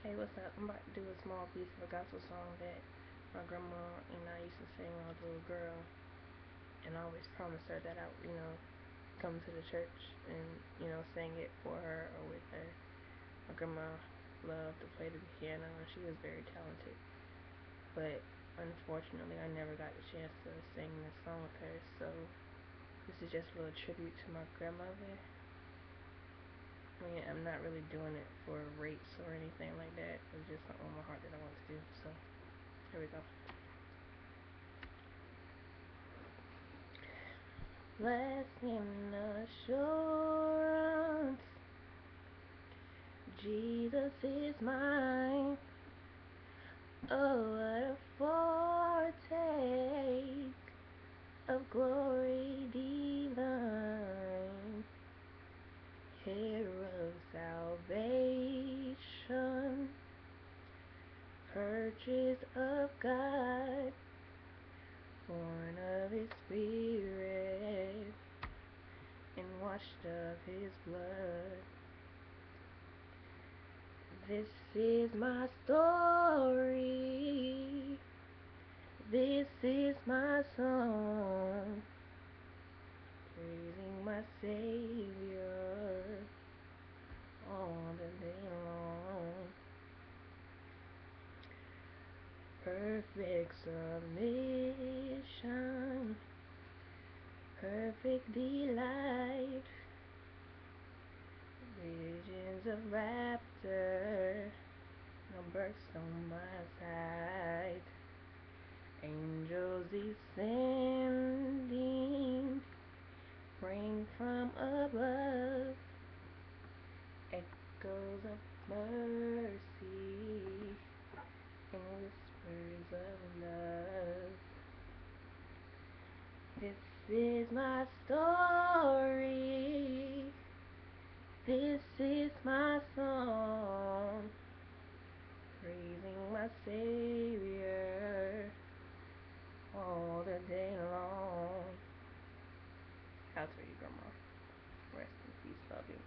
Hey, what's up? I'm about to do a small piece of a gospel song that my grandma and I used to sing when I was a little girl. And I always promised her that I would, come to the church and, sing it for her or with her. My grandma loved to play the piano and she was very talented. But unfortunately, I never got the chance to sing this song with her. So this is just a little tribute to my grandmother. I mean, I'm not really doing it for rates or anything like that. It was just something on my heart that I wanted to do. So here we go. Blessing assurance, Jesus is mine. Oh, what a foretaste of glory divine, heir of salvation, purchased of God, born of His Spirit, and washed of His blood. This is my story, this is my song, praising my Savior all the day long. Perfect submission, perfect delight, visions of rapture, no births on my side, angels descending, bring from above, echoes of mercy and whispers of love. This is my story, this is my song, praising my Savior all the day long. Out to you, Grandma. Rest in peace, love you.